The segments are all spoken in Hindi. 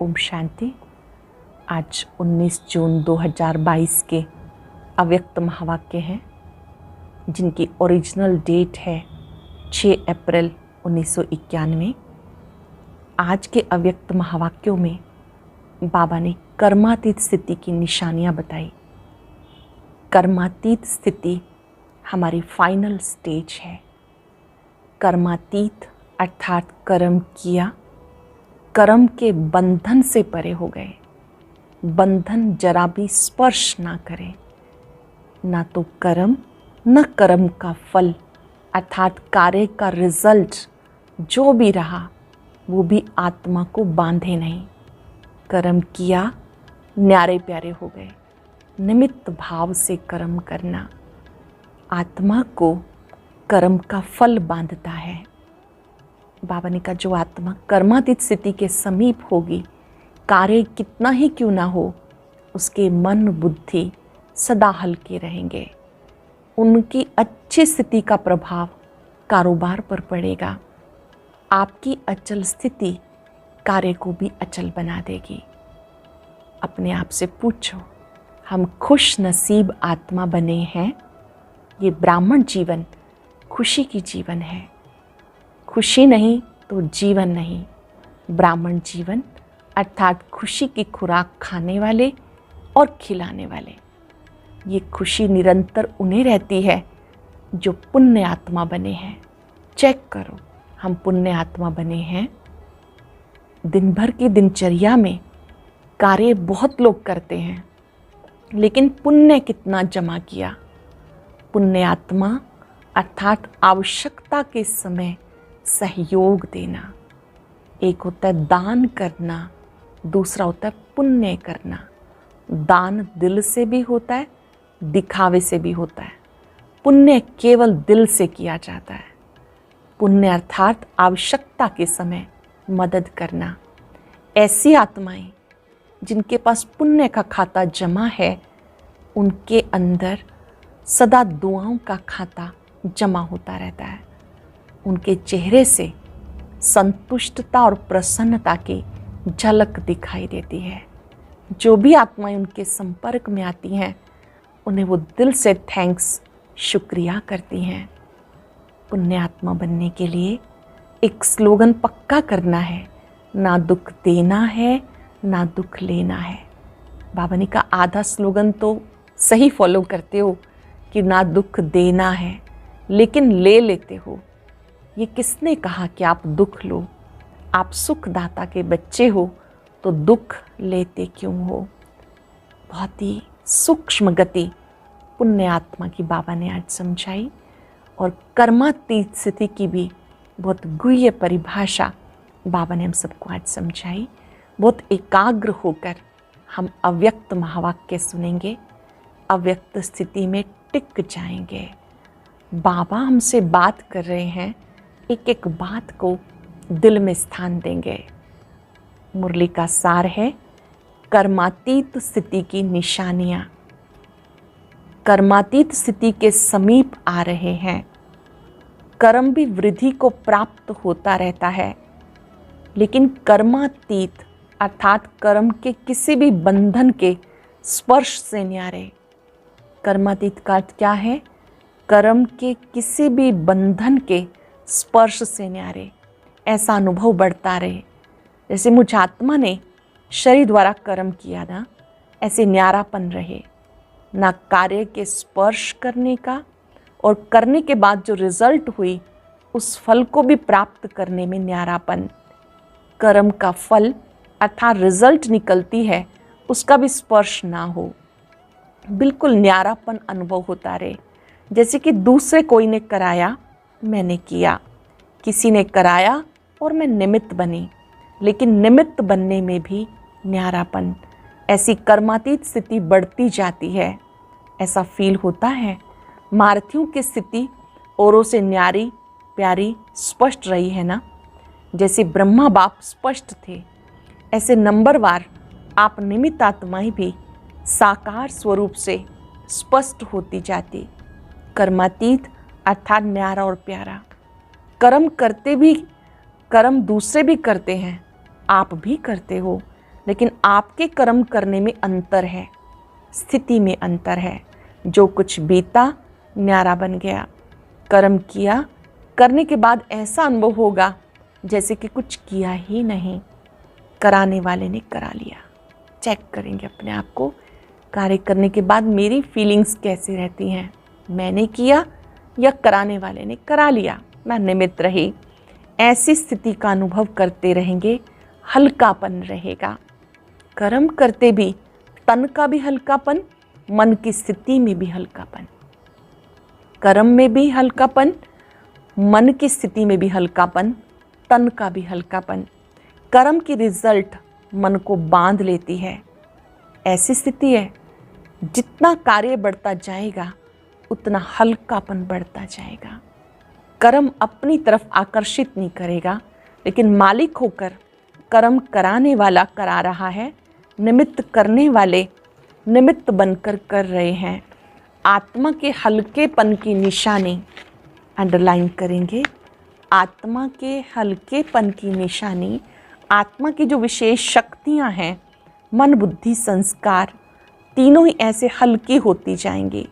ओम शांति। आज 19 जून 2022 के अव्यक्त महावाक्य हैं जिनकी ओरिजिनल डेट है 6 अप्रैल 1991। आज के अव्यक्त महावाक्यों में बाबा ने कर्मातीत स्थिति की निशानियां बताई। कर्मातीत स्थिति हमारी फाइनल स्टेज है। कर्मातीत अर्थात कर्म किया, कर्म के बंधन से परे हो गए। बंधन जरा भी स्पर्श ना करे, ना तो कर्म न कर्म का फल अर्थात कार्य का रिजल्ट जो भी रहा वो भी आत्मा को बांधे नहीं। कर्म किया, न्यारे प्यारे हो गए। निमित्त भाव से कर्म करना आत्मा को कर्म का फल बांधता है। बाबा ने कहा जो आत्मा कर्मातीत स्थिति के समीप होगी, कार्य कितना ही क्यों ना हो, उसके मन बुद्धि सदा हल्के रहेंगे। उनकी अच्छी स्थिति का प्रभाव कारोबार पर पड़ेगा। आपकी अचल स्थिति कार्य को भी अचल बना देगी। अपने आप से पूछो, हम खुश नसीब आत्मा बने हैं। ये ब्राह्मण जीवन खुशी की जीवन है। खुशी नहीं तो जीवन नहीं। ब्राह्मण जीवन अर्थात खुशी की खुराक खाने वाले और खिलाने वाले। ये खुशी निरंतर उन्हें रहती है जो पुण्य आत्मा बने हैं। चेक करो, हम पुण्य आत्मा बने हैं। दिन भर की दिनचर्या में कार्य बहुत लोग करते हैं, लेकिन पुण्य कितना जमा किया? पुण्य आत्मा अर्थात आवश्यकता के समय सहयोग देना। एक होता है दान करना, दूसरा होता है पुण्य करना। दान दिल से भी होता है, दिखावे से भी होता है। पुण्य केवल दिल से किया जाता है। पुण्य अर्थात आवश्यकता के समय मदद करना। ऐसी आत्माएं जिनके पास पुण्य का खाता जमा है, उनके अंदर सदा दुआओं का खाता जमा होता रहता है। उनके चेहरे से संतुष्टता और प्रसन्नता की झलक दिखाई देती है। जो भी आत्माएं उनके संपर्क में आती हैं, उन्हें वो दिल से थैंक्स, शुक्रिया करती हैं। पुण्य आत्मा बनने के लिए एक स्लोगन पक्का करना है, ना दुख देना है ना दुख लेना है। बाबा ने कहा आधा स्लोगन तो सही फॉलो करते हो कि ना दुख देना है, लेकिन ले लेते हो। ये किसने कहा कि आप दुख लो? आप सुखदाता के बच्चे हो तो दुख लेते क्यों हो? बहुत ही सूक्ष्म गति पुण्य आत्मा की बाबा ने आज समझाई, और कर्मातीत स्थिति की भी बहुत गुह्य परिभाषा बाबा ने हम सबको आज समझाई। बहुत एकाग्र होकर हम अव्यक्त महावाक्य सुनेंगे, अव्यक्त स्थिति में टिक जाएंगे। बाबा हमसे बात कर रहे हैं, एक एक बात को दिल में स्थान देंगे। मुरली का सार है कर्मातीत स्थिति की निशानियां। कर्मातीत स्थिति के समीप आ रहे हैं। कर्म भी वृद्धि को प्राप्त होता रहता है, लेकिन कर्मातीत अर्थात कर्म के किसी भी बंधन के स्पर्श से न्यारे। कर्मातीत का अर्थ क्या है? कर्म के किसी भी बंधन के स्पर्श से न्यारे। ऐसा अनुभव बढ़ता रहे जैसे मुझ आत्मा ने शरीर द्वारा कर्म किया ना, ऐसे न्यारापन रहे। ना कार्य के स्पर्श करने का, और करने के बाद जो रिजल्ट हुई उस फल को भी प्राप्त करने में न्यारापन। कर्म का फल अर्थात रिजल्ट निकलती है, उसका भी स्पर्श ना हो। बिल्कुल न्यारापन अनुभव होता रहे, जैसे कि दूसरे कोई ने कराया, मैंने किया। किसी ने कराया और मैं निमित्त बनी, लेकिन निमित्त बनने में भी न्यारापन। ऐसी कर्मातीत स्थिति बढ़ती जाती है। ऐसा फील होता है मार्थियों की स्थिति औरों से न्यारी प्यारी स्पष्ट रही है ना। जैसे ब्रह्मा बाप स्पष्ट थे, ऐसे नंबरवार आप निमित्त आत्माएं भी साकार स्वरूप से स्पष्ट होती जाती। कर्मातीत अर्थात न्यारा और प्यारा। कर्म करते भी, कर्म दूसरे भी करते हैं, आप भी करते हो, लेकिन आपके कर्म करने में अंतर है, स्थिति में अंतर है। जो कुछ बीता न्यारा बन गया। कर्म किया, करने के बाद ऐसा अनुभव होगा जैसे कि कुछ किया ही नहीं, कराने वाले ने करा लिया। चेक करेंगे अपने आप को, कार्य करने के बाद मेरी फीलिंग्स कैसी रहती हैं, मैंने किया या कराने वाले ने करा लिया, मैं निमित्त रही। ऐसी स्थिति का अनुभव करते रहेंगे, हल्कापन रहेगा। कर्म करते भी तन का भी हल्कापन, मन की स्थिति में भी हल्कापन। कर्म में भी हल्कापन, मन की स्थिति में भी हल्कापन, तन का भी हल्कापन। कर्म की रिजल्ट मन को बांध लेती है। ऐसी स्थिति है, जितना कार्य बढ़ता जाएगा उतना हल्कापन बढ़ता जाएगा। कर्म अपनी तरफ आकर्षित नहीं करेगा, लेकिन मालिक होकर कर्म कराने वाला करा रहा है, निमित्त करने वाले निमित्त बनकर कर रहे हैं। आत्मा के हल्केपन की निशानी अंडरलाइन करेंगे। आत्मा के हल्केपन की निशानी, आत्मा की जो विशेष शक्तियां हैं, मन बुद्धि संस्कार, तीनों ही ऐसे हल्की होती जाएंगी।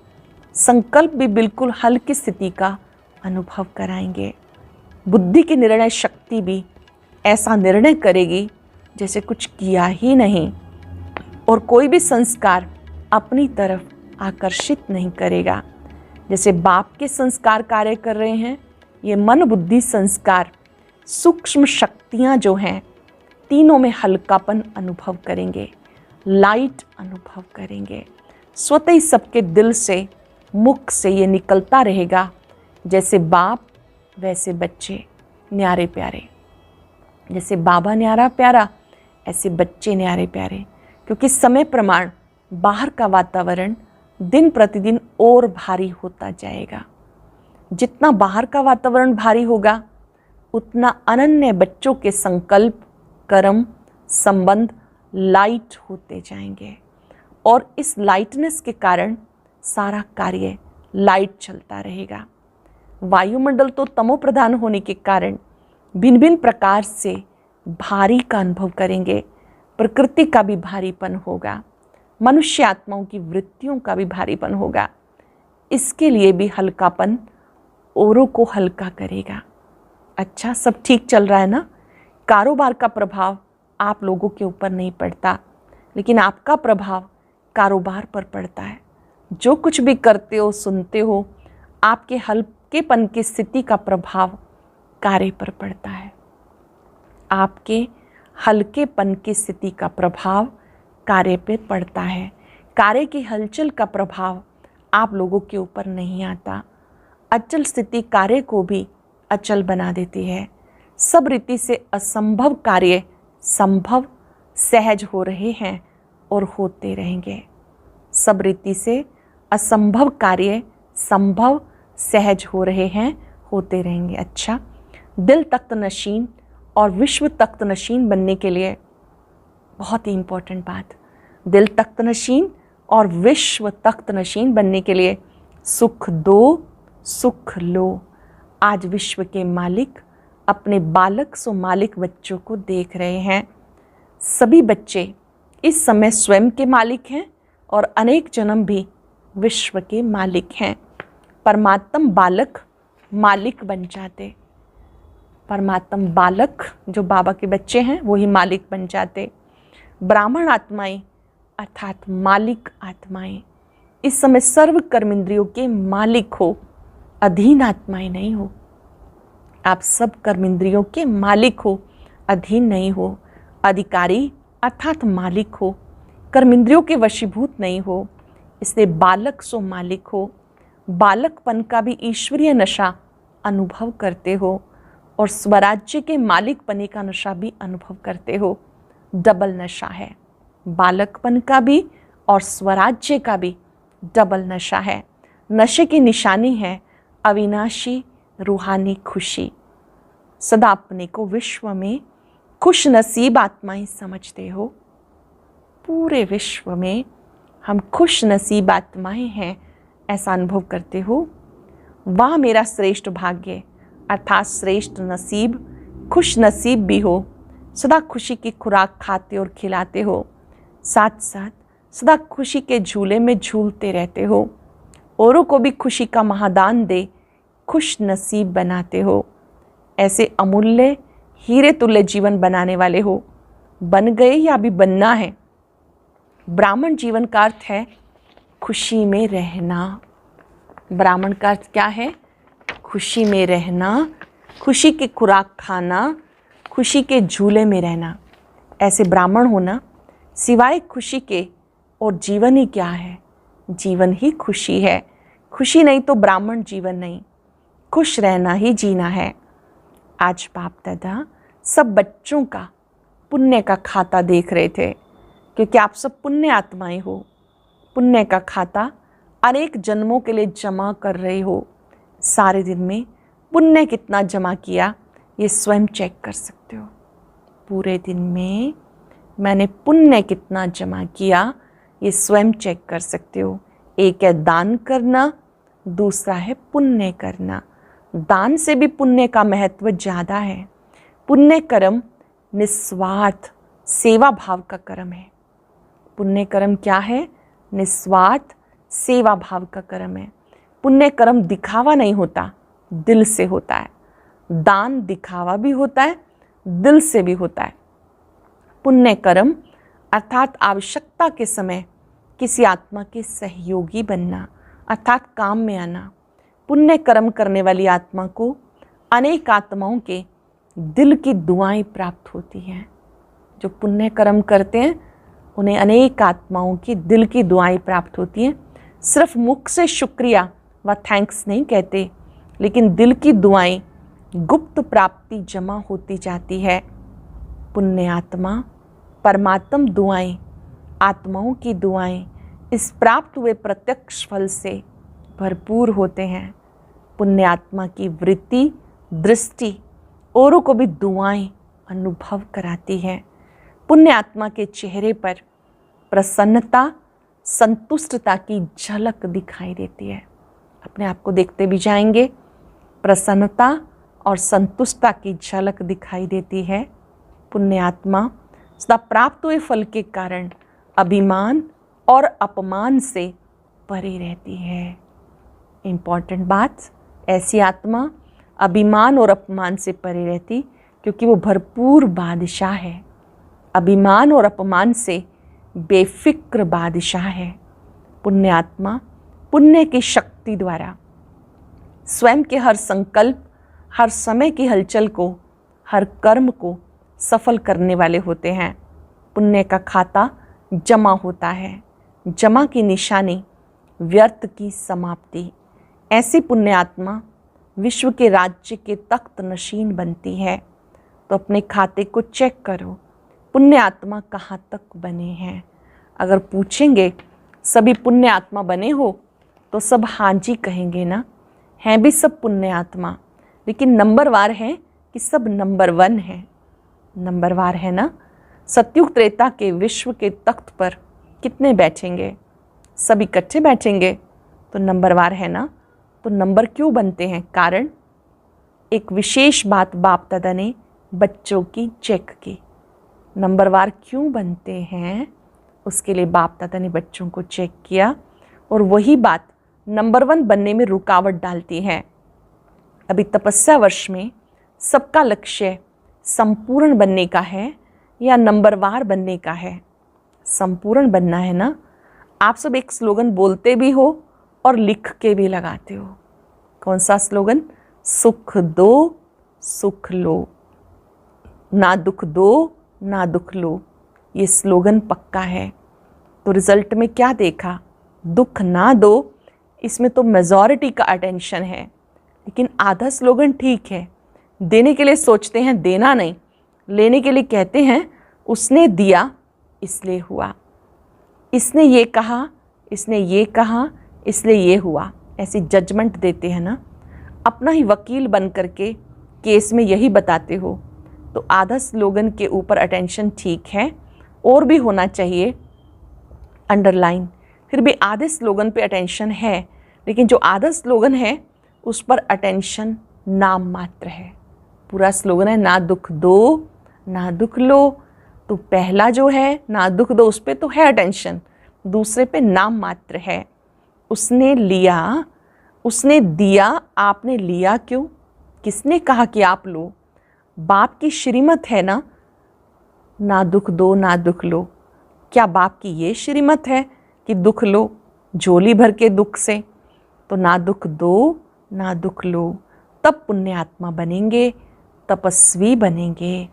संकल्प भी बिल्कुल हल्की स्थिति का अनुभव कराएंगे। बुद्धि की निर्णय शक्ति भी ऐसा निर्णय करेगी जैसे कुछ किया ही नहीं, और कोई भी संस्कार अपनी तरफ आकर्षित नहीं करेगा। जैसे बाप के संस्कार कार्य कर रहे हैं, ये मन बुद्धि संस्कार सूक्ष्म शक्तियाँ जो हैं, तीनों में हल्कापन अनुभव करेंगे, लाइट अनुभव करेंगे। स्वतः ही सबके दिल से, मुख से ये निकलता रहेगा, जैसे बाप वैसे बच्चे न्यारे प्यारे। जैसे बाबा न्यारा प्यारा, ऐसे बच्चे न्यारे प्यारे। क्योंकि समय प्रमाण बाहर का वातावरण दिन प्रतिदिन और भारी होता जाएगा। जितना बाहर का वातावरण भारी होगा, उतना अनन्य बच्चों के संकल्प, कर्म, संबंध लाइट होते जाएंगे। और इस लाइटनेस के कारण सारा कार्य लाइट चलता रहेगा। वायुमंडल तो तमो प्रधान होने के कारण भिन्न भिन्न प्रकार से भारी का अनुभव करेंगे। प्रकृति का भी भारीपन होगा, मनुष्य आत्माओं की वृत्तियों का भी भारीपन होगा। इसके लिए भी हल्कापन औरों को हल्का करेगा। अच्छा, सब ठीक चल रहा है ना? कारोबार का प्रभाव आप लोगों के ऊपर नहीं पड़ता, लेकिन आपका प्रभाव कारोबार पर पड़ता है। जो कुछ भी करते हो, सुनते हो, आपके हल्केपन की स्थिति का प्रभाव कार्य पर पड़ता है। आपके हल्केपन की स्थिति का प्रभाव कार्य पे पड़ता है। कार्य की हलचल का प्रभाव आप लोगों के ऊपर नहीं आता। अचल स्थिति कार्य को भी अचल बना देती है। सब रीति से असंभव कार्य संभव सहज हो रहे हैं और होते रहेंगे। सब रीति से असंभव कार्य संभव सहज हो रहे हैं, होते रहेंगे। अच्छा, दिल तख्त नशीन और विश्व तख्त नशीन बनने के लिए बहुत ही इम्पोर्टेंट बात, दिल तख्त नशीन और विश्व तख्त नशीन बनने के लिए सुख दो सुख लो। आज विश्व के मालिक अपने बालक सो मालिक बच्चों को देख रहे हैं। सभी बच्चे इस समय स्वयं के मालिक हैं और अनेक जन्म भी विश्व के मालिक हैं। परमात्म बालक मालिक बन जाते। परमात्म बालक जो बाबा के बच्चे हैं वही मालिक बन जाते। ब्राह्मण आत्माएं अर्थात मालिक आत्माएं इस समय सर्व कर्मेंद्रियों के मालिक हो, अधीन आत्माएं नहीं हो। आप सब कर्मेंद्रियों के मालिक हो, अधीन नहीं हो। अधिकारी अर्थात मालिक हो, कर्मेंद्रियों के वशीभूत नहीं हो। इसलिए बालक सो मालिक हो। बालकपन का भी ईश्वरीय नशा अनुभव करते हो और स्वराज्य के मालिक बने का नशा भी अनुभव करते हो। डबल नशा है, बालकपन का भी और स्वराज्य का भी डबल नशा है। नशे की निशानी है अविनाशी रूहानी खुशी। सदा अपने को विश्व में खुश नसीब आत्माएं समझते हो। पूरे विश्व में हम खुश नसीब आत्माएं हैं ऐसा अनुभव करते हो। वह मेरा श्रेष्ठ भाग्य अर्थात श्रेष्ठ नसीब, खुश नसीब भी हो, सदा खुशी की खुराक खाते और खिलाते हो, साथ साथ सदा खुशी के झूले में झूलते रहते हो, औरों को भी खुशी का महादान दे खुश नसीब बनाते हो। ऐसे अमूल्य हीरे तुल्य जीवन बनाने वाले हो, बन गए या अभी बनना है। ब्राह्मण जीवन का अर्थ है खुशी में रहना। ब्राह्मण का अर्थ क्या है? खुशी में रहना, खुशी की खुराक खाना, खुशी के झूले में रहना। ऐसे ब्राह्मण होना सिवाय खुशी के और जीवन ही क्या है? जीवन ही खुशी है। खुशी नहीं तो ब्राह्मण जीवन नहीं, खुश रहना ही जीना है। आज बाप दादा सब बच्चों का पुण्य का खाता देख रहे थे, क्योंकि आप सब पुण्य आत्माएं हो। पुण्य का खाता अनेक जन्मों के लिए जमा कर रहे हो। सारे दिन में पुण्य कितना जमा किया ये स्वयं चेक कर सकते हो। पूरे दिन में मैंने पुण्य कितना जमा किया ये स्वयं चेक कर सकते हो। एक है दान करना, दूसरा है पुण्य करना। दान से भी पुण्य का महत्व ज़्यादा है। पुण्य कर्म निस्वार्थ सेवा भाव का कर्म है। पुण्य कर्म क्या है? निस्वार्थ सेवा भाव का कर्म है। पुण्य कर्म दिखावा नहीं होता, दिल से होता है। दान दिखावा भी होता है, दिल से भी होता है। पुण्य कर्म अर्थात आवश्यकता के समय किसी आत्मा के सहयोगी बनना, अर्थात काम में आना। पुण्य कर्म करने वाली आत्मा को अनेक आत्माओं के दिल की दुआएं प्राप्त होती हैं। जो पुण्य कर्म करते हैं उन्हें अनेक आत्माओं की दिल की दुआएं प्राप्त होती हैं। सिर्फ मुख से शुक्रिया व थैंक्स नहीं कहते, लेकिन दिल की दुआएं गुप्त प्राप्ति जमा होती जाती है। पुण्य आत्मा परमात्म दुआएं, आत्माओं की दुआएं इस प्राप्त हुए प्रत्यक्ष फल से भरपूर होते हैं। पुण्य आत्मा की वृत्ति दृष्टि औरों को भी दुआएं अनुभव कराती है। पुण्य आत्मा के चेहरे पर प्रसन्नता संतुष्टता की झलक दिखाई देती है। अपने आप को देखते भी जाएंगे, प्रसन्नता और संतुष्टता की झलक दिखाई देती है। पुण्य आत्मा सदा प्राप्त हुए फल के कारण अभिमान और अपमान से परे रहती है। इम्पॉर्टेंट बात, ऐसी आत्मा अभिमान और अपमान से परे रहती क्योंकि वो भरपूर बादशाह है। अभिमान और अपमान से बेफिक्र बादशाह है। पुण्य आत्मा पुण्य की शक्ति द्वारा स्वयं के हर संकल्प, हर समय की हलचल को, हर कर्म को सफल करने वाले होते हैं। पुण्य का खाता जमा होता है। जमा की निशानी व्यर्थ की समाप्ति। ऐसी पुण्य आत्मा विश्व के राज्य के तख्त नशीन बनती है। तो अपने खाते को चेक करो, पुण्य आत्मा कहाँ तक बने हैं। अगर पूछेंगे सभी पुण्य आत्मा बने हो तो सब हाँ जी कहेंगे ना। हैं भी सब पुण्य आत्मा, लेकिन नंबरवार है कि सब नंबर 1 है। नंबरवार है ना। सतयुग त्रेता के विश्व के तख्त पर कितने बैठेंगे? सब इकट्ठे बैठेंगे तो नंबरवार है ना। तो नंबर क्यों बनते हैं? कारण एक विशेष बात बाप दादा ने बच्चों की चेक की। नंबरवार क्यों बनते हैं उसके लिए बाप दादा ने बच्चों को चेक किया, और वही बात नंबर 1 बनने में रुकावट डालती है। अभी तपस्या वर्ष में सबका लक्ष्य संपूर्ण बनने का है या नंबरवार बनने का है? संपूर्ण बनना है ना। आप सब एक स्लोगन बोलते भी हो और लिख के भी लगाते हो। कौन सा स्लोगन? सुख दो सुख लो, ना दुख दो ना दुख लो। ये स्लोगन पक्का है। तो रिजल्ट में क्या देखा? दुख ना दो, इसमें तो मेजॉरिटी का अटेंशन है। लेकिन आधा स्लोगन ठीक है, देने के लिए सोचते हैं देना नहीं, लेने के लिए कहते हैं उसने दिया इसलिए हुआ, इसने ये कहा इसने ये कहा इसलिए ये हुआ। ऐसी जजमेंट देते हैं ना। अपना ही वकील बन करके केस में यही बताते हो। तो आधा स्लोगन के ऊपर अटेंशन ठीक है, और भी होना चाहिए अंडरलाइन। फिर भी आधे स्लोगन पे अटेंशन है, लेकिन जो आधा स्लोगन है उस पर अटेंशन नाम मात्र है। पूरा स्लोगन है ना दुख दो ना दुख लो। तो पहला जो है ना दुख दो, उस पे तो है अटेंशन, दूसरे पे नाम मात्र है। उसने लिया, उसने दिया, आपने लिया क्यों? किसने कहा कि आप लो? बाप की श्रीमत है ना दुख दो ना दुख लो। क्या बाप की ये श्रीमत है कि दुख लो झोली भर के दुख से? तो ना दुख दो ना दुख लो, तब पुण्य आत्मा बनेंगे, तपस्वी बनेंगे।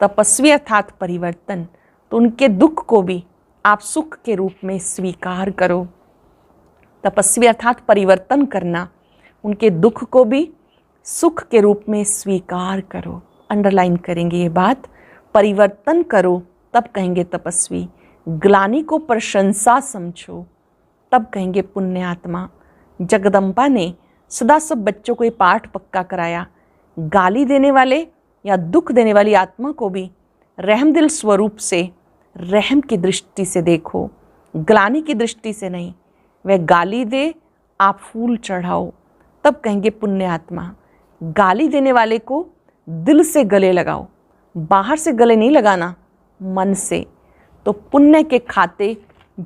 तपस्वी अर्थात परिवर्तन। तो उनके दुख को भी आप सुख के रूप में स्वीकार करो। तपस्वी अर्थात परिवर्तन करना, उनके दुख को भी सुख के रूप में स्वीकार करो। अंडरलाइन करेंगे ये बात, परिवर्तन करो तब कहेंगे तपस्वी। ग्लानि को प्रशंसा समझो तब कहेंगे पुण्य आत्मा। जगदम्बा ने सदा सब बच्चों को ये पाठ पक्का कराया, गाली देने वाले या दुख देने वाली आत्मा को भी रहमदिल स्वरूप से, रहम की दृष्टि से देखो, ग्लानि की दृष्टि से नहीं। वह गाली दे, आप फूल चढ़ाओ तब कहेंगे पुण्य आत्मा। गाली देने वाले को दिल से गले लगाओ, बाहर से गले नहीं लगाना, मन से। तो पुण्य के खाते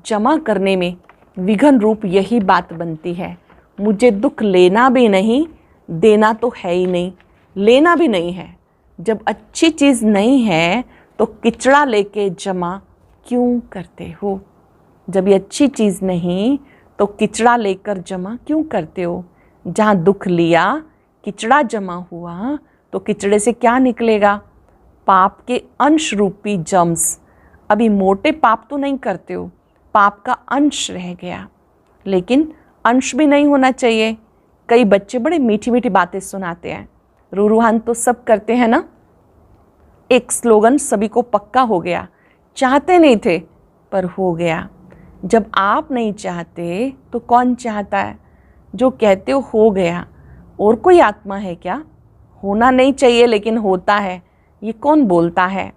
जमा करने में विघन रूप यही बात बनती है। मुझे दुख लेना भी नहीं, देना तो है ही नहीं, लेना भी नहीं है। जब अच्छी चीज़ नहीं है तो किचड़ा लेके जमा क्यों करते हो? जब ये अच्छी चीज़ नहीं तो किचड़ा लेकर जमा क्यों करते हो? जहाँ दुख लिया, किचड़ा जमा हुआ, तो किचड़े से क्या निकलेगा? पाप के अंश रूपी जम्स। अभी मोटे पाप तो नहीं करते हो, पाप का अंश रह गया, लेकिन अंश भी नहीं होना चाहिए। कई बच्चे बड़े मीठी मीठी बातें सुनाते हैं, रूरूहान तो सब करते हैं ना। एक स्लोगन सभी को पक्का हो गया, चाहते नहीं थे पर हो गया। जब आप नहीं चाहते तो कौन चाहता है? जो कहते हो गया। और कोई आत्मा है क्या? होना नहीं चाहिए लेकिन होता है, ये कौन बोलता है?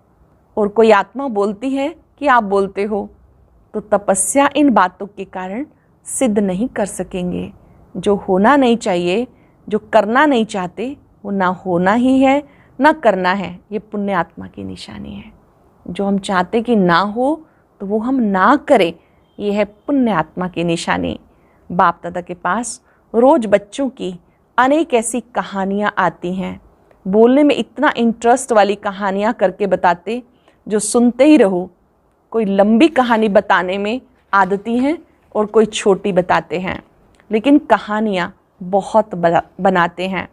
और कोई आत्मा बोलती है कि आप बोलते हो? तो तपस्या इन बातों के कारण सिद्ध नहीं कर सकेंगे। जो होना नहीं चाहिए, जो करना नहीं चाहते, वो ना होना ही है ना करना है। ये पुण्य आत्मा की निशानी है। जो हम चाहते कि ना हो तो वो हम ना करें, ये है पुण्य आत्मा की निशानी। बाप दादा के पास रोज़ बच्चों की अनेक ऐसी कहानियाँ आती हैं, बोलने में इतना इंटरेस्ट वाली कहानियाँ करके बताते जो सुनते ही रहो। कोई लंबी कहानी बताने में आदती हैं और कोई छोटी बताते हैं, लेकिन कहानियाँ बहुत बनाते हैं।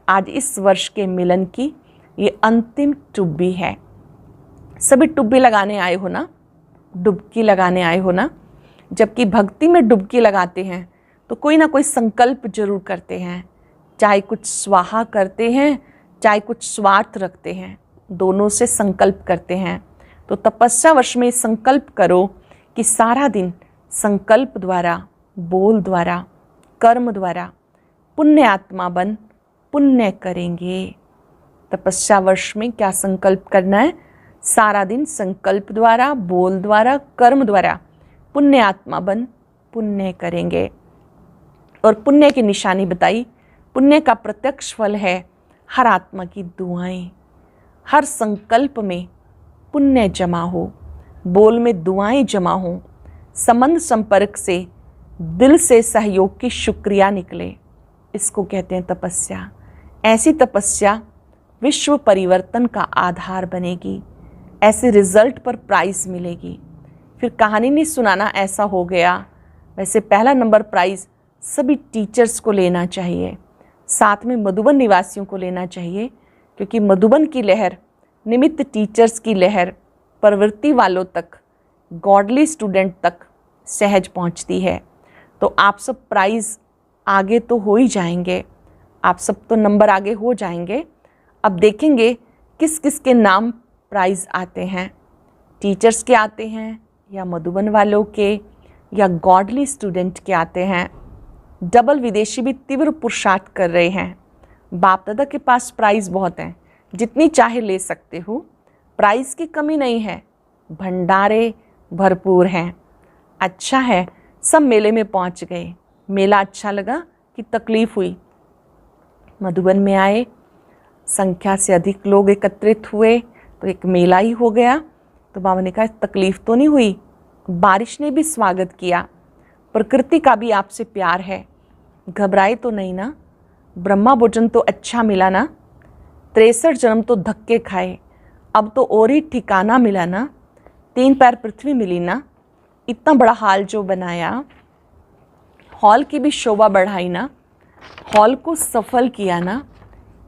आज इस वर्ष के मिलन की ये अंतिम टुब्बी है। सभी टुब्बी लगाने आए हो ना, डुबकी लगाने आए हो ना। जबकि भक्ति में डुबकी लगाते हैं तो कोई ना कोई संकल्प जरूर करते हैं, चाहे कुछ स्वाहा करते हैं चाहे कुछ स्वार्थ रखते हैं, दोनों से संकल्प करते हैं। तो तपस्या वर्ष में संकल्प करो कि सारा दिन संकल्प द्वारा, बोल द्वारा, कर्म द्वारा पुण्य आत्मा बन पुण्य करेंगे। तपस्या वर्ष में क्या संकल्प करना है? सारा दिन संकल्प द्वारा, बोल द्वारा, कर्म द्वारा पुण्य आत्मा बन पुण्य करेंगे। और पुण्य की निशानी बताई। पुण्य का प्रत्यक्ष फल है हर आत्मा की दुआएं। हर संकल्प में पुण्य जमा हो, बोल में दुआएं जमा हो, संबंध संपर्क से दिल से सहयोग की शुक्रिया निकले। इसको कहते हैं तपस्या। ऐसी तपस्या विश्व परिवर्तन का आधार बनेगी। ऐसे रिजल्ट पर प्राइज़ मिलेगी। फिर कहानी नहीं सुनाना ऐसा हो गया। वैसे पहला नंबर प्राइज़ सभी टीचर्स को लेना चाहिए, साथ में मधुबन निवासियों को लेना चाहिए, क्योंकि मधुबन की लहर, निमित्त टीचर्स की लहर प्रवृत्ति वालों तक, गॉडली स्टूडेंट तक सहज पहुंचती है। तो आप सब प्राइज़ आगे तो हो ही जाएंगे, आप सब तो नंबर आगे हो जाएंगे। अब देखेंगे किस किस के नाम प्राइज़ आते हैं। टीचर्स के आते हैं या मधुबन वालों के या गॉडली स्टूडेंट के आते हैं। डबल विदेशी भी तीव्र पुरुषार्थ कर रहे हैं। बाप दादा के पास प्राइज़ बहुत हैं, जितनी चाहे ले सकते हो, प्राइज़ की कमी नहीं है, भंडारे भरपूर हैं। अच्छा है सब मेले में पहुंच गए। मेला अच्छा लगा कि तकलीफ़ हुई? मधुबन में आए, संख्या से अधिक लोग एकत्रित हुए, तो एक मेला ही हो गया। तो बाबा ने कहा तकलीफ तो नहीं हुई, बारिश ने भी स्वागत किया, प्रकृति का भी आपसे प्यार है, घबराए तो नहीं ना, ब्रह्मा भोजन तो अच्छा मिला ना, 63 जन्म तो धक्के खाए, अब तो और ही ठिकाना मिला ना, 3 पैर पृथ्वी मिली ना, इतना बड़ा हाल जो बनाया, हॉल की भी शोभा बढ़ाई ना, हॉल को सफल किया ना,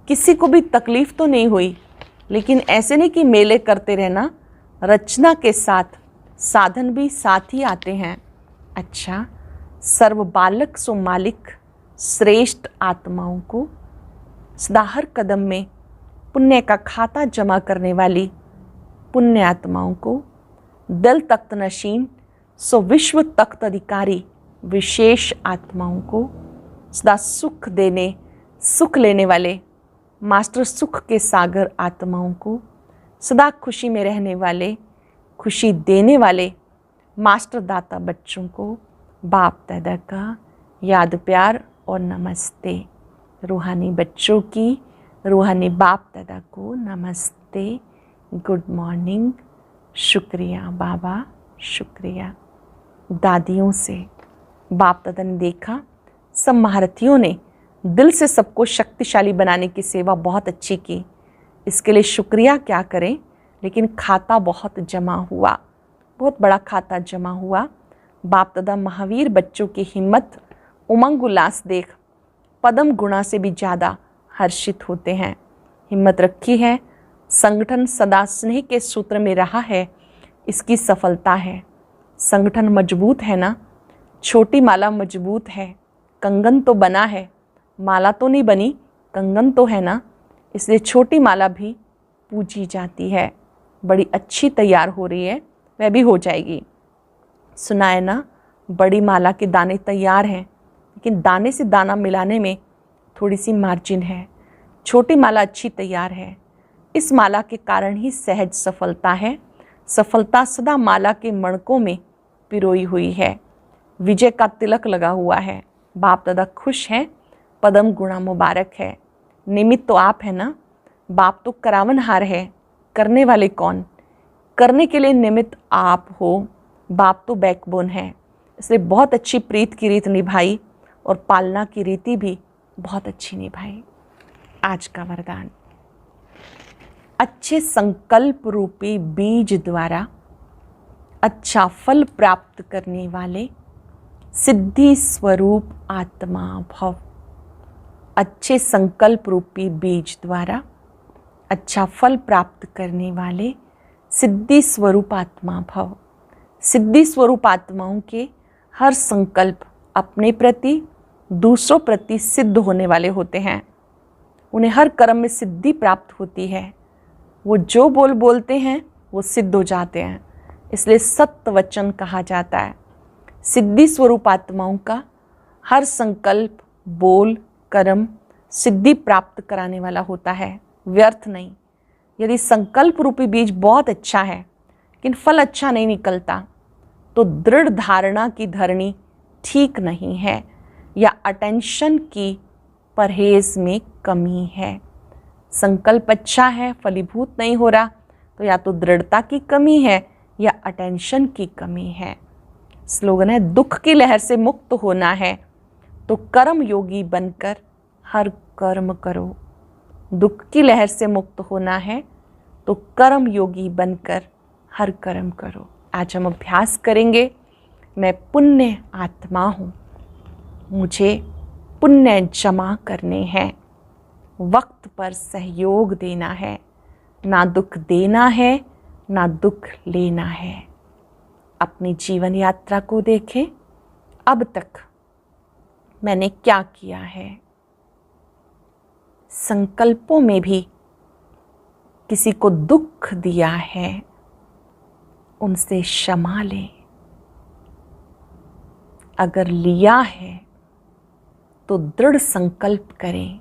किसी को भी तकलीफ तो नहीं हुई। लेकिन ऐसे नहीं कि मेले करते रहना, रचना के साथ साधन भी साथ ही आते हैं। अच्छा, सर्व बालक सो मालिक, श्रेष्ठ आत्माओं को सदा हर कदम में पुण्य का खाता जमा करने वाली पुण्य आत्माओं को, दल तख्त नशीन सो विश्व तख्त अधिकारी विशेष आत्माओं को, सदा सुख देने सुख लेने वाले मास्टर सुख के सागर आत्माओं को, सदा खुशी में रहने वाले खुशी देने वाले मास्टर दाता बच्चों को बाप दादा का याद प्यार और नमस्ते। रूहानी बच्चों की रूहानी बाप दादा को नमस्ते, गुड मॉर्निंग, शुक्रिया बाबा, शुक्रिया। दादियों से बाप दादा ने देखा सब महारथियों ने दिल से सबको शक्तिशाली बनाने की सेवा बहुत अच्छी की, इसके लिए शुक्रिया क्या करें, लेकिन खाता बहुत जमा हुआ, बहुत बड़ा खाता जमा हुआ। बाप दादा महावीर बच्चों की हिम्मत उमंग उल्लास देख पदम गुणा से भी ज़्यादा हर्षित होते हैं। हिम्मत रखी है, संगठन सदा स्नेह के सूत्र में रहा है, इसकी सफलता है। संगठन मजबूत है ना, छोटी माला मजबूत है, कंगन तो बना है, माला तो नहीं बनी, कंगन तो है ना, इसलिए छोटी माला भी पूजी जाती है। बड़ी अच्छी तैयार हो रही है, वह भी हो जाएगी। सुना है ना, बड़ी माला के दाने तैयार हैं, लेकिन दाने से दाना मिलाने में थोड़ी सी मार्जिन है। छोटी माला अच्छी तैयार है, इस माला के कारण ही सहज सफलता है। सफलता सदा माला के मणकों में पिरोई हुई है, विजय का तिलक लगा हुआ है। बाप दादा खुश हैं, पदम गुणा मुबारक है। निमित्त तो आप है ना, बाप तो करावनहार है, करने वाले कौन, करने के लिए निमित्त आप हो। बाप तो बैकबोन है, इसलिए बहुत अच्छी प्रीत की रीत निभाई और पालना की रीति भी बहुत अच्छी निभाई। आज का वरदान, अच्छे संकल्प रूपी बीज द्वारा अच्छा फल प्राप्त करने वाले सिद्धि स्वरूप आत्मा भव। अच्छे संकल्प रूपी बीज द्वारा अच्छा फल प्राप्त करने वाले सिद्धि स्वरूप आत्मा भव। सिद्धि स्वरूप आत्माओं के हर संकल्प अपने प्रति दूसरों प्रति सिद्ध होने वाले होते हैं। उन्हें हर कर्म में सिद्धि प्राप्त होती है। वो जो बोलते हैं वो सिद्ध हो जाते हैं, इसलिए सत्य वचन कहा जाता है। सिद्धि स्वरूप आत्माओं का हर संकल्प बोल कर्म सिद्धि प्राप्त कराने वाला होता है, व्यर्थ नहीं। यदि संकल्प रूपी बीज बहुत अच्छा है लेकिन फल अच्छा नहीं निकलता, तो दृढ़ धारणा की धरनी ठीक नहीं है या अटेंशन की परहेज में कमी है। संकल्प अच्छा है, फलीभूत नहीं हो रहा, तो या तो दृढ़ता की कमी है या अटेंशन की कमी है। स्लोगन है, दुख की लहर से मुक्त होना है तो कर्म योगी बनकर हर कर्म करो। दुख की लहर से मुक्त होना है तो कर्म योगी बनकर हर कर्म करो। आज हम अभ्यास करेंगे, मैं पुण्य आत्मा हूँ, मुझे पुण्य जमा करने हैं, वक्त पर सहयोग देना है, ना दुख देना है ना दुख लेना है। अपनी जीवन यात्रा को देखें, अब तक मैंने क्या किया है। संकल्पों में भी किसी को दुख दिया है, उनसे क्षमा लें। अगर लिया है तो दृढ़ संकल्प करें,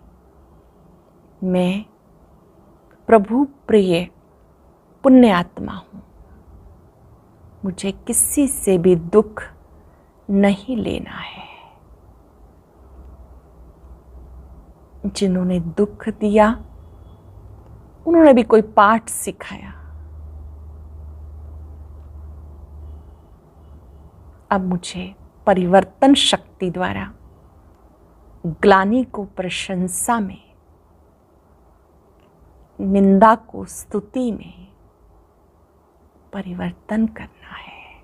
मैं प्रभु प्रिय पुण्य आत्मा हूँ, मुझे किसी से भी दुख नहीं लेना है। जिन्होंने दुख दिया उन्होंने भी कोई पाठ सिखाया, अब मुझे परिवर्तन शक्ति द्वारा ग्लानि को प्रशंसा में, निंदा को स्तुति में परिवर्तन करना है।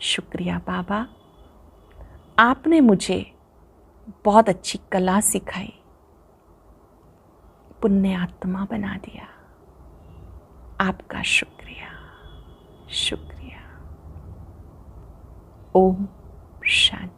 शुक्रिया बाबा, आपने मुझे बहुत अच्छी कला सिखाई, पुण्य आत्मा बना दिया। आपका शुक्रिया, शुक्रिया। ओम शांति।